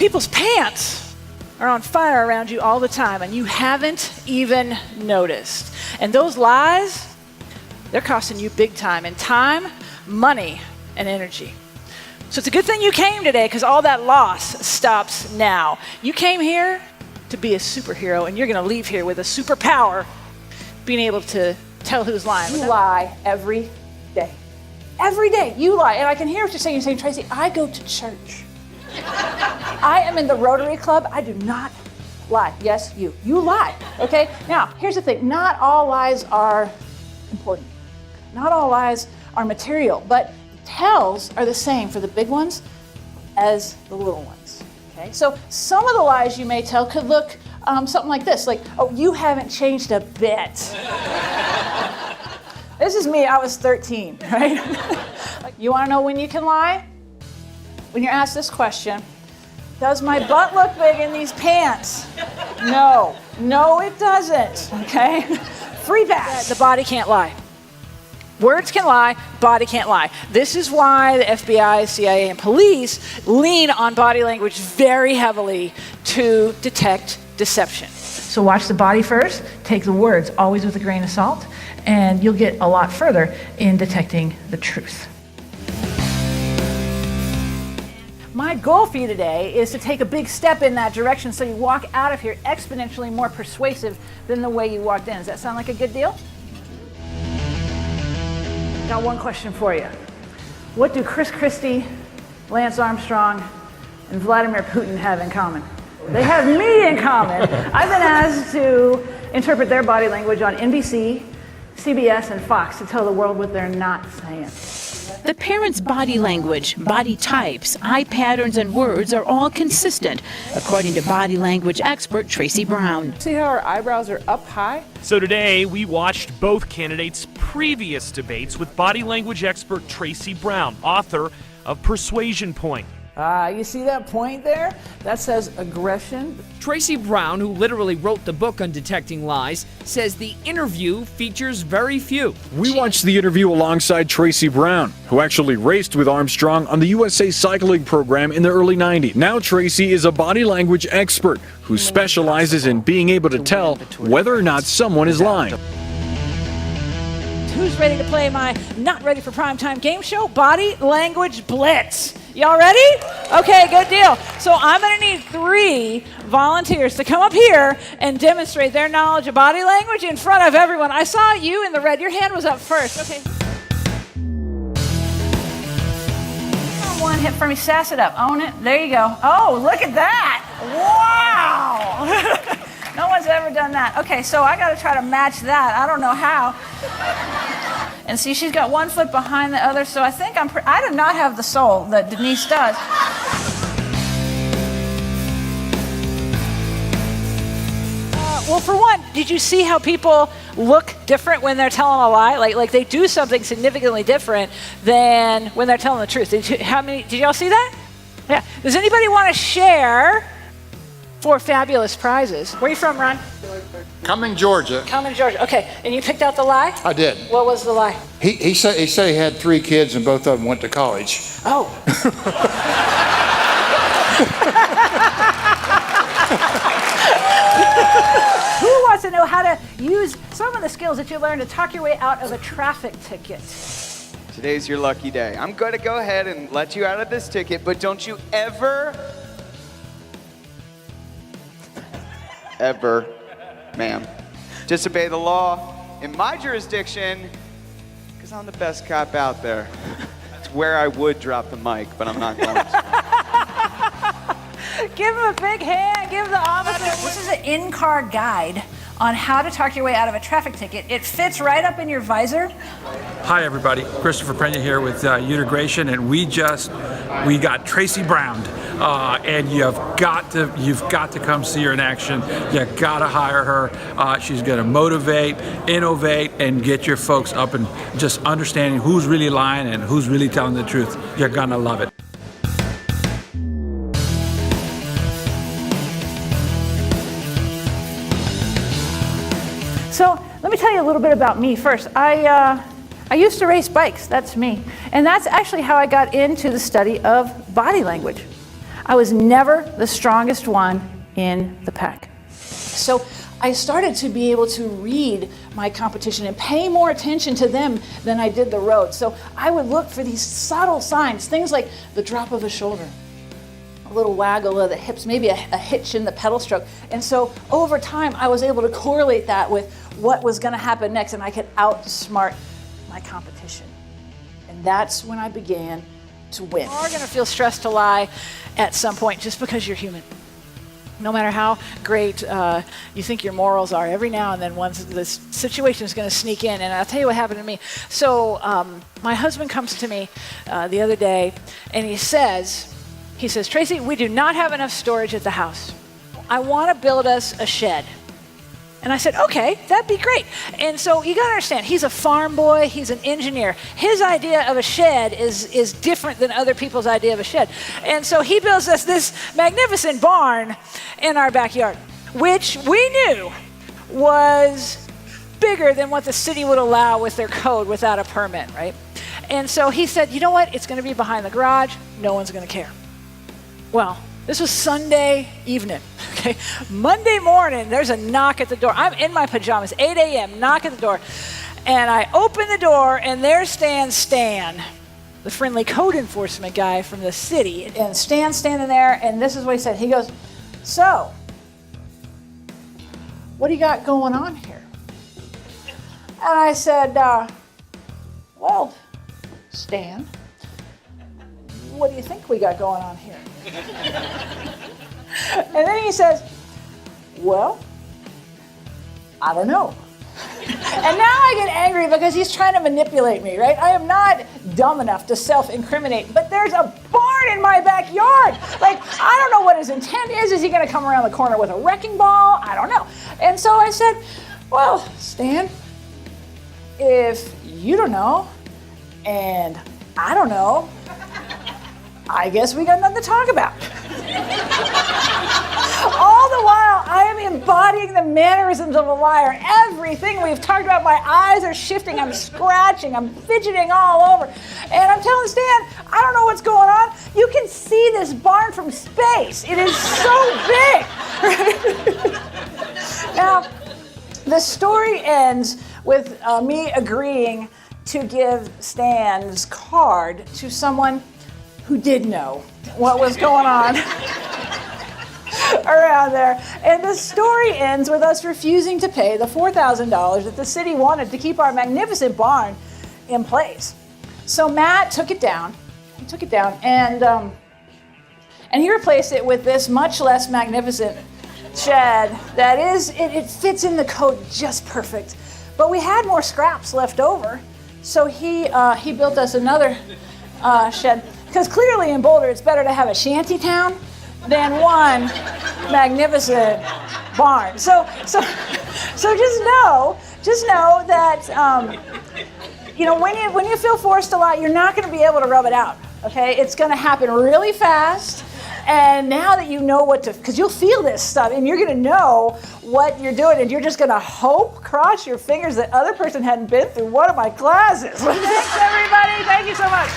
People's pants are on fire around you all the time, and you haven't even noticed. And those lies, they're costing you big time in time, money, and energy. So it's a good thing you came today, because all that loss stops now. You came here to be a superhero, and you're going to leave here with a superpower, being able to tell who's lying. You lie every day. Every day you lie. And I can hear what you're saying. You're saying, Tracy, I go to church. I am in the Rotary Club. I do not lie. Yes, you lie, okay? Now, here's the thing. Not all lies are important. Not all lies are material, but the tells are the same for the big ones as the little ones, okay? So some of the lies you may tell could look something like this, like, oh, you haven't changed a bit. This is me, I was 13, right? You wanna know when you can lie? When you're asked this question, does my butt look big in these pants? No, it doesn't, okay? Free pass. The body can't lie. Words can lie, body can't lie. This is why the FBI, CIA, and police lean on body language very heavily to detect deception. So watch the body first, take the words, always with a grain of salt, and you'll get a lot further in detecting the truth. My goal for you today is to take a big step in that direction so you walk out of here exponentially more persuasive than the way you walked in. Does that sound like a good deal? Got one question for you. What do Chris Christie, Lance Armstrong, and Vladimir Putin have in common? They have me in common. I've been asked to interpret their body language on NBC, CBS, and Fox to tell the world what they're not saying. The parents' body language, body types, eye patterns, and words are all consistent, according to body language expert Traci Brown. See how our eyebrows are up high? So today, we watched both candidates' previous debates with body language expert Traci Brown, author of Persuasion Point. You see that point there? That says aggression. Traci Brown, who literally wrote the book on detecting lies, says the interview features very few. We watched the interview alongside Traci Brown, who actually raced with Armstrong on the USA cycling program in the early 90s. Now Traci is a body language expert who specializes in being able to tell whether or not someone is lying. Who's ready to play my not ready for primetime game show, Body Language Blitz? Y'all ready? Okay, good deal. So I'm gonna need 3 volunteers to come up here and demonstrate their knowledge of body language in front of everyone. I saw you in the red. Your hand was up first. Okay. One hit for me. Sass it up. Own it. There you go. Oh, look at that. Wow. No one's ever done that. Okay, so I got to try to match that. I don't know how. And see, she's got one foot behind the other, so I think I do not have the soul that Denise does. Well, for one, did you see how people look different when they're telling a lie? Like they do something significantly different than when they're telling the truth. Did y'all see that? Yeah. Does anybody want to share 4 fabulous prizes? Where are you from, Ron? Cumming, Georgia. Cumming, Georgia. Okay, and you picked out the lie? I did. What was the lie? He said he had 3 kids and both of them went to college. Oh. Who wants to know how to use some of the skills that you learned to talk your way out of a traffic ticket? Today's your lucky day. I'm going to go ahead and let you out of this ticket, but don't you ever, ma'am, disobey the law in my jurisdiction, because I'm the best cop out there. It's where I would drop the mic, but I'm not going to. Give him a big hand, give the officer. This is an in-car guide on how to talk your way out of a traffic ticket. It fits right up in your visor. Hi everybody, Christopher Prenya here with Integration, and we got Traci Brown, and you've got to come see her in action. You gotta hire her. She's gonna motivate, innovate, and get your folks up and just understanding who's really lying and who's really telling the truth. You're gonna love it. So let me tell you a little bit about me first. I used to race bikes, that's me. And that's actually how I got into the study of body language. I was never the strongest one in the pack. So I started to be able to read my competition and pay more attention to them than I did the road. So I would look for these subtle signs, things like the drop of a shoulder, a little waggle of the hips, maybe a hitch in the pedal stroke. And so over time, I was able to correlate that with what was going to happen next, and I could outsmart my competition. And that's when I began to win. You are going to feel stressed to lie at some point just because you're human. No matter how great you think your morals are, every now and then this situation is going to sneak in. And I'll tell you what happened to me. So my husband comes to me the other day, and he says, Tracy, we do not have enough storage at the house. I want to build us a shed. And I said, okay, that'd be great. And so you got to understand, he's a farm boy, he's an engineer. His idea of a shed is different than other people's idea of a shed. And so he builds us this magnificent barn in our backyard, which we knew was bigger than what the city would allow with their code without a permit, right? And so he said, you know what? It's going to be behind the garage. No one's going to care. Well, this was Sunday evening, okay? Monday morning, there's a knock at the door. I'm in my pajamas, 8 a.m., knock at the door. And I open the door, and there stands Stan, the friendly code enforcement guy from the city. And Stan's standing there, and this is what he said. He goes, so, what do you got going on here? And I said, well, Stan, what do you think we got going on here? And then he says, well, I don't know. And now I get angry because he's trying to manipulate me, right? I am not dumb enough to self-incriminate, but there's a barn in my backyard. Like, I don't know what his intent is. Is he going to come around the corner with a wrecking ball? I don't know. And so I said, well, Stan, if you don't know, and I don't know, I guess we got nothing to talk about. All the while, I am embodying the mannerisms of a liar. Everything we've talked about, my eyes are shifting, I'm scratching, I'm fidgeting all over. And I'm telling Stan, I don't know what's going on. You can see this barn from space. It is so big. Now, the story ends with me agreeing to give Stan's card to someone who did know what was going on around there. And the story ends with us refusing to pay the $4,000 that the city wanted to keep our magnificent barn in place. So Matt took it down. He took it down, and he replaced it with this much less magnificent shed that is, it fits in the code just perfect. But we had more scraps left over, so he built us another shed. Because clearly in Boulder, it's better to have a shanty town than one magnificent barn. So just know that when you feel forced to lie, you're not going to be able to rub it out. Okay, it's going to happen really fast. And now that you know because you'll feel this stuff, and you're going to know what you're doing, and you're just going to cross your fingers that other person hadn't been through one of my classes. Thanks, everybody. Thank you so much.